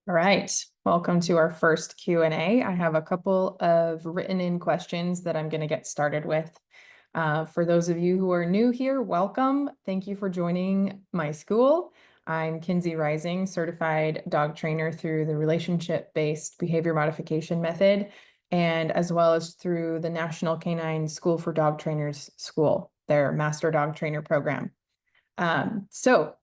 All right, welcome to our first Q&A. I have a couple of written in questions that I'm going to get started with. For those of you who are new here, welcome. Thank you for joining my school. I'm Kinsey Rising, certified dog trainer through the relationship-based behavior modification method, and as well as through the National Canine School for Dog Trainers School, their master dog trainer program. So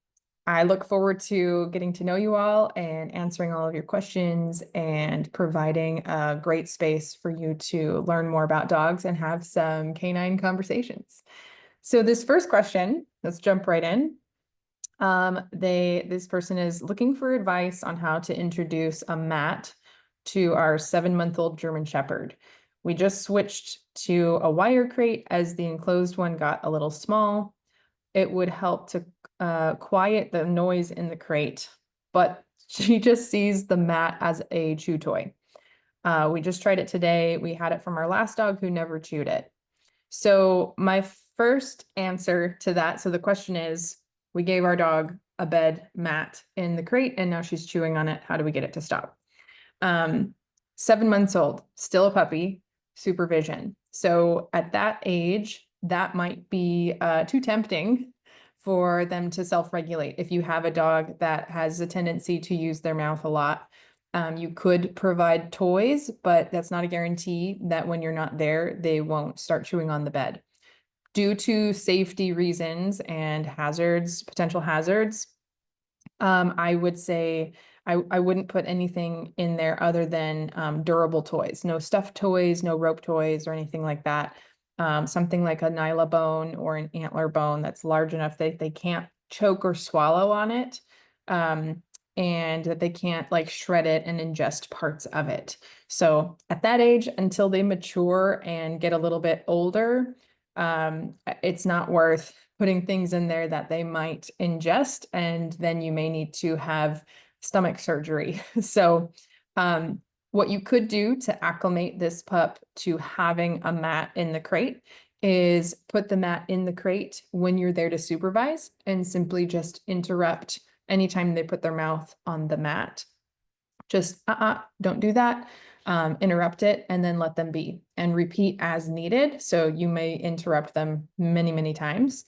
I look forward to getting to know you all and answering all of your questions and providing a great space for you to learn more about dogs and have some canine conversations. So this first question, let's jump right in. This person is looking for advice on how to introduce a mat to our 7-month-old German Shepherd. We just switched to a wire crate as the enclosed one got a little small. It would help to quiet the noise in the crate, but she just sees the mat as a chew toy. We just tried it today. We had it from our last dog who never chewed it. So my first answer to that, so the question is, we gave our dog a bed mat in the crate and now she's chewing on it. How do we get it to stop? 7 months old, still a puppy, supervision. So at that age, that might be too tempting for them to self-regulate. If you have a dog that has a tendency to use their mouth a lot, you could provide toys, but that's not a guarantee that when you're not there, they won't start chewing on the bed. Due to safety reasons and hazards, potential hazards, I would say I wouldn't put anything in there other than durable toys. No stuffed toys, no rope toys or anything like that. Something like a nyla bone or an antler bone that's large enough that they can't choke or swallow on it, and that they can't like shred it and ingest parts of it. So at that age, until they mature and get a little bit older, it's not worth putting things in there that they might ingest, and then you may need to have stomach surgery. So what you could do to acclimate this pup to having a mat in the crate is put the mat in the crate when you're there to supervise and simply just interrupt anytime they put their mouth on the mat. Just don't do that. Interrupt it and then let them be and repeat as needed. So you may interrupt them many, many times.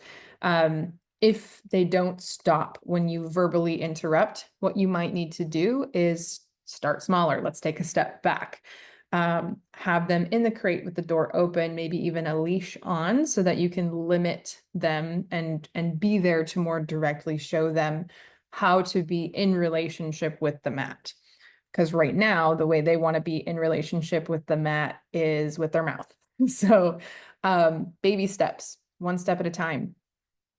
If they don't stop when you verbally interrupt, what you might need to do is start smaller. Let's take a step back. Have them in the crate with the door open, maybe even a leash on so that you can limit them and be there to more directly show them how to be in relationship with the mat. Because right now, the way they want to be in relationship with the mat is with their mouth. So baby steps, one step at a time.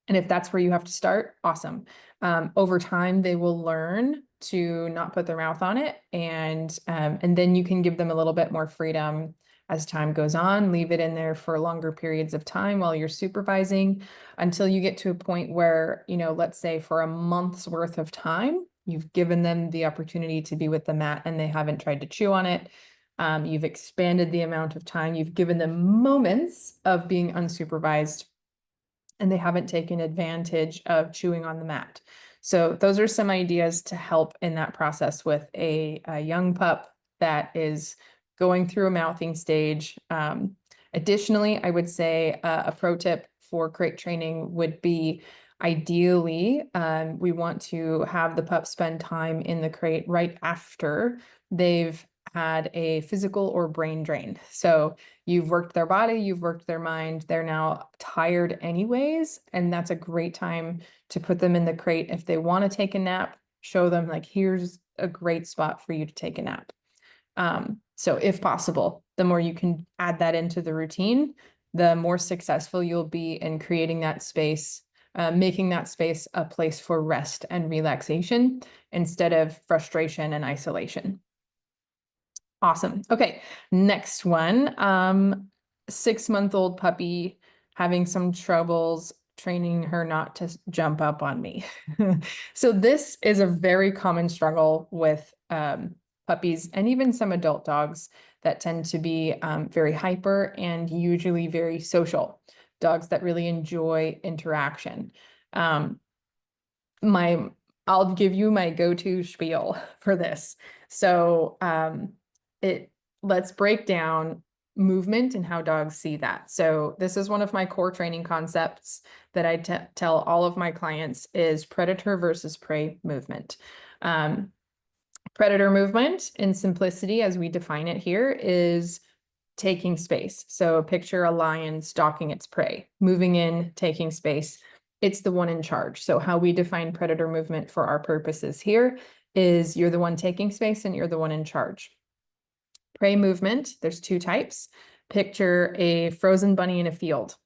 And if that's where you have to start, awesome. Over time, they will learn to not put their mouth on it. And then you can give them a little bit more freedom as time goes on, leave it in there for longer periods of time while you're supervising until you get to a point where, let's say for a month's worth of time, you've given them the opportunity to be with the mat and they haven't tried to chew on it. You've expanded the amount of time, you've given them moments of being unsupervised and they haven't taken advantage of chewing on the mat. So those are some ideas to help in that process with a young pup that is going through a mouthing stage. Additionally, I would say a pro tip for crate training would be ideally, we want to have the pup spend time in the crate right after they've had a physical or brain drain. So you've worked their body, you've worked their mind, they're now tired anyways, and that's a great time to put them in the crate. If they want to take a nap, show them like, here's a great spot for you to take a nap. So if possible, the more you can add that into the routine, the more successful you'll be in creating that space, making that space a place for rest and relaxation instead of frustration and isolation. Awesome. Okay, next one. 6-month-old puppy having some troubles training her not to jump up on me. So this is a very common struggle with puppies and even some adult dogs that tend to be very hyper and usually very social. Dogs that really enjoy interaction. My I'll give you my go-to spiel for this. So let's break down movement and how dogs see that. So this is one of my core training concepts that I tell all of my clients is predator versus prey movement. Predator movement in simplicity, as we define it here, is taking space. So picture a lion stalking its prey, moving in, taking space. It's the one in charge. So how we define predator movement for our purposes here is you're the one taking space and you're the one in charge. Prey movement, there's two types. Picture a frozen bunny in a field.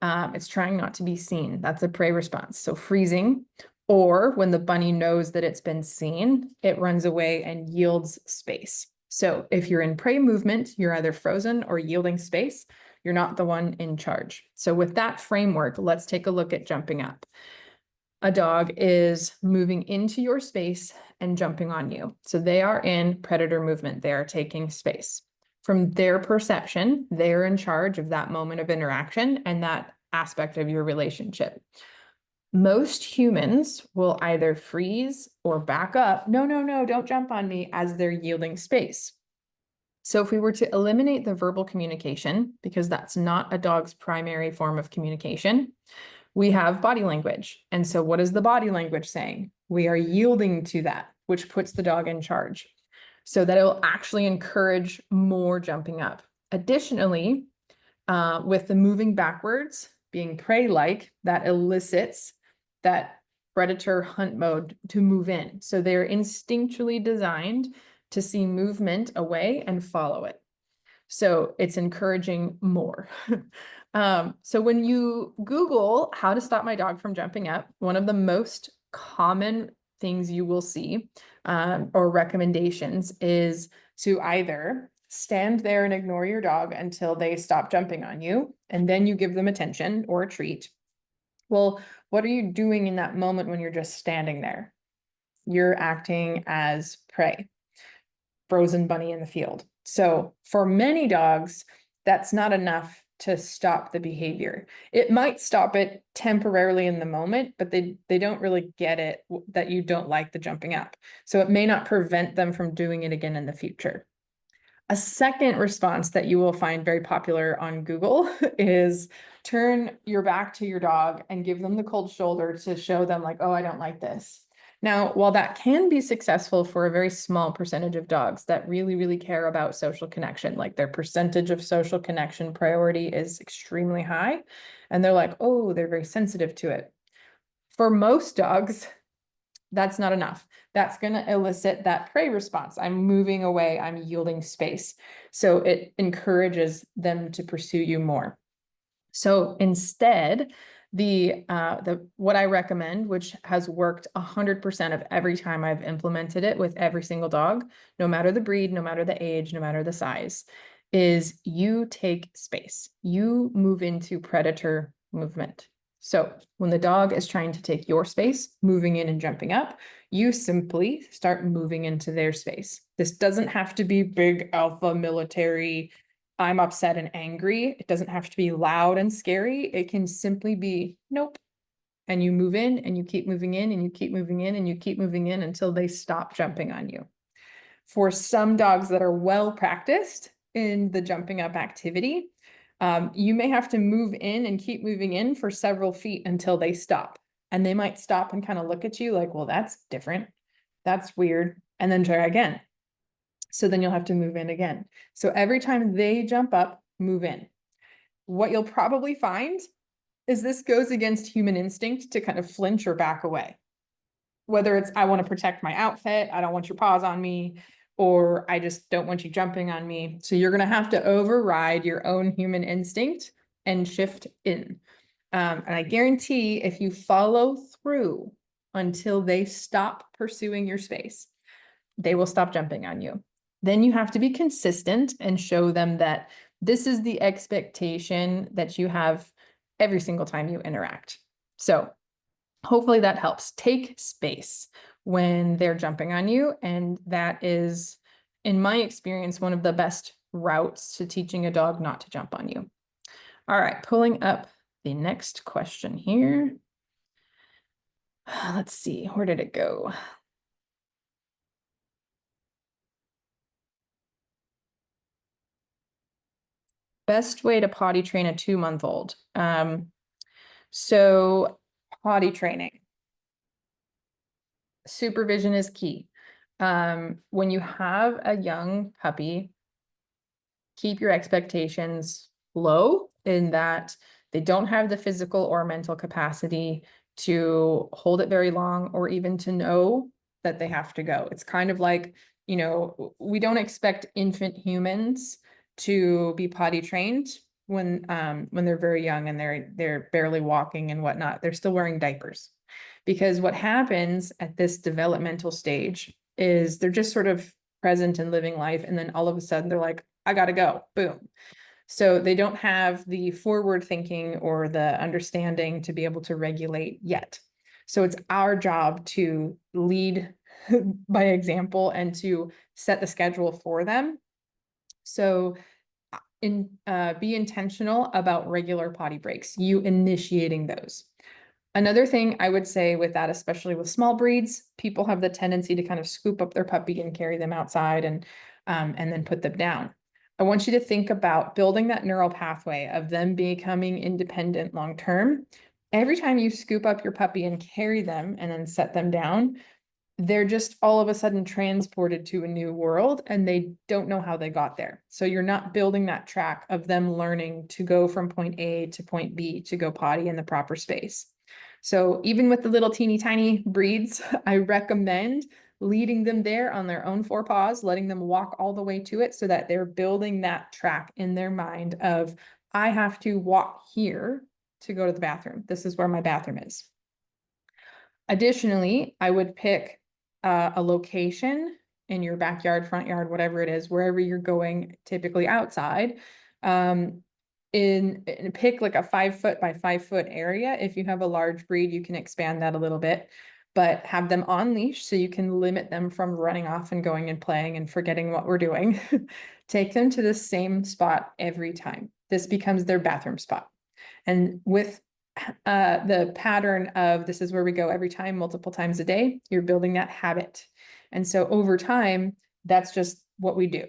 It's trying not to be seen. That's a prey response. So freezing, or when the bunny knows that it's been seen, it runs away and yields space. So if you're in prey movement, you're either frozen or yielding space. You're not the one in charge. So with that framework, let's take a look at jumping up. A dog is moving into your space and jumping on you. So they are in predator movement. They are taking space. From their perception, they're in charge of that moment of interaction and that aspect of your relationship. Most humans will either freeze or back up. No, no, no, don't jump on me, as they're yielding space. So if we were to eliminate the verbal communication, because that's not a dog's primary form of communication, we have body language. And so what is the body language saying? We are yielding to that, which puts the dog in charge, so that it will actually encourage more jumping up. Additionally, with the moving backwards being prey-like, that elicits that predator hunt mode to move in. So they're instinctually designed to see movement away and follow it. So it's encouraging more. So when you Google how to stop my dog from jumping up, one of the most common things you will see or recommendations is to either stand there and ignore your dog until they stop jumping on you, and then you give them attention or a treat. Well, what are you doing in that moment when you're just standing there? You're acting as prey, frozen bunny in the field. So for many dogs, that's not enough to stop the behavior. It might stop it temporarily in the moment, but they don't really get it that you don't like the jumping up. So it may not prevent them from doing it again in the future. A second response that you will find very popular on Google is turn your back to your dog and give them the cold shoulder to show them like, oh, I don't like this. Now, while that can be successful for a very small percentage of dogs that really, really care about social connection, like their percentage of social connection priority is extremely high, and they're like, oh, they're very sensitive to it. For most dogs, that's not enough. That's going to elicit that prey response. I'm moving away, I'm yielding space. So it encourages them to pursue you more. So instead, what I recommend, which has worked 100% of every time I've implemented it with every single dog, no matter the breed, no matter the age, no matter the size, is you take space. You move into predator movement. So when the dog is trying to take your space, moving in and jumping up, you simply start moving into their space. This doesn't have to be big alpha military, I'm upset and angry. It doesn't have to be loud and scary. It can simply be, nope. And you move in and you keep moving in and you keep moving in and you keep moving in until they stop jumping on you. For some dogs that are well practiced in the jumping up activity, you may have to move in and keep moving in for several feet until they stop. And they might stop and kind of look at you like, well, that's different. That's weird. And then try again. So then you'll have to move in again. So every time they jump up, move in. What you'll probably find is this goes against human instinct to kind of flinch or back away. Whether it's, I want to protect my outfit, I don't want your paws on me, or I just don't want you jumping on me. So you're going to have to override your own human instinct and shift in. And I guarantee if you follow through until they stop pursuing your space, they will stop jumping on you. Then you have to be consistent and show them that this is the expectation that you have every single time you interact. So hopefully that helps. Take space when they're jumping on you. And that is, in my experience, one of the best routes to teaching a dog not to jump on you. All right, pulling up the next question here. Let's see, where did it go? Best way to potty train a 2-month-old. So potty training. Supervision is key. When you have a young puppy, keep your expectations low in that they don't have the physical or mental capacity to hold it very long or even to know that they have to go. It's kind of like, we don't expect infant humans to be potty trained when they're very young and they're barely walking and whatnot. They're still wearing diapers. Because what happens at this developmental stage is they're just sort of present and living life, and then all of a sudden they're like, I gotta go, boom. So they don't have the forward thinking or the understanding to be able to regulate yet. So it's our job to lead by example and to set the schedule for them. So be intentional about regular potty breaks, you initiating those. Another thing I would say with that, especially with small breeds, people have the tendency to kind of scoop up their puppy and carry them outside and then put them down. I want you to think about building that neural pathway of them becoming independent long term. Every time you scoop up your puppy and carry them and then set them down, they're just all of a sudden transported to a new world and they don't know how they got there. So you're not building that track of them learning to go from point A to point B to go potty in the proper space. So even with the little teeny tiny breeds, I recommend leading them there on their own 4 paws, letting them walk all the way to it so that they're building that track in their mind of, I have to walk here to go to the bathroom. This is where my bathroom is. Additionally, I would pick a location in your backyard, front yard, whatever it is, wherever you're going, typically outside. Pick like a 5 foot by 5 foot area. If you have a large breed, you can expand that a little bit, but have them on leash so you can limit them from running off and going and playing and forgetting what we're doing. Take them to the same spot every time. This becomes their bathroom spot. And with the pattern of this is where we go every time, multiple times a day, you're building that habit. And so over time, that's just what we do.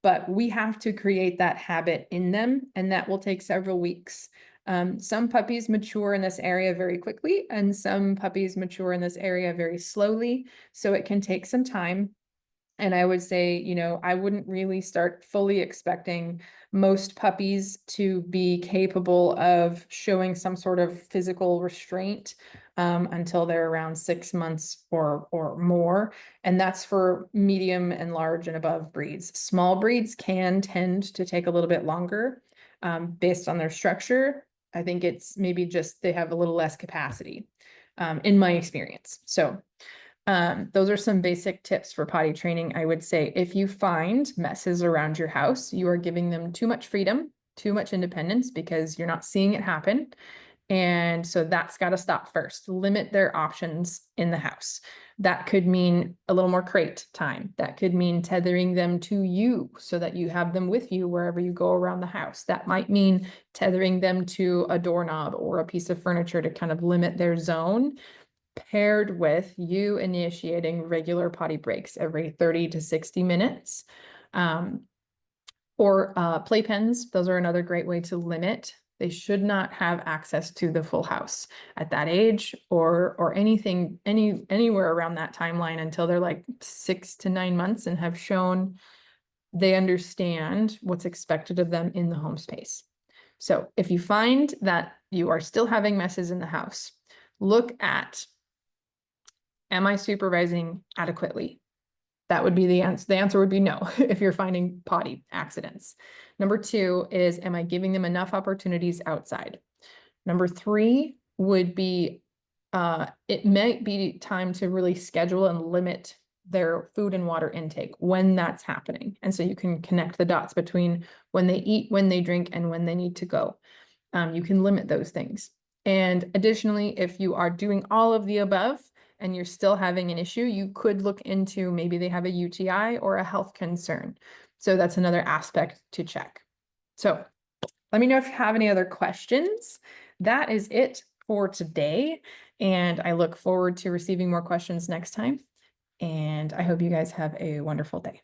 But we have to create that habit in them, and that will take several weeks. Some puppies mature in this area very quickly, and some puppies mature in this area very slowly. So it can take some time. And I would say, I wouldn't really start fully expecting most puppies to be capable of showing some sort of physical restraint until they're around 6 months or more. And that's for medium and large and above breeds. Small breeds can tend to take a little bit longer based on their structure. I think it's maybe just they have a little less capacity in my experience. So those are some basic tips for potty training. I would say if you find messes around your house, you are giving them too much freedom, too much independence because you're not seeing it happen. And so that's got to stop first. Limit their options in the house. That could mean a little more crate time. That could mean tethering them to you so that you have them with you wherever you go around the house. That might mean tethering them to a doorknob or a piece of furniture to kind of limit their zone, paired with you initiating regular potty breaks every 30 to 60 minutes. Or playpens, those are another great way to limit. They should not have access to the full house at that age or anything, anywhere around that timeline until they're like 6 to 9 months and have shown they understand what's expected of them in the home space. So if you find that you are still having messes in the house, look at, am I supervising adequately? That would be the answer. The answer would be no if you're finding potty accidents. Number 2 is, am I giving them enough opportunities outside? Number 3 would be, it might be time to really schedule and limit their food and water intake when that's happening. And so you can connect the dots between when they eat, when they drink, and when they need to go. You can limit those things. And additionally, if you are doing all of the above, and you're still having an issue, you could look into maybe they have a UTI or a health concern. So that's another aspect to check. So let me know if you have any other questions. That is it for today, and I look forward to receiving more questions next time. And I hope you guys have a wonderful day.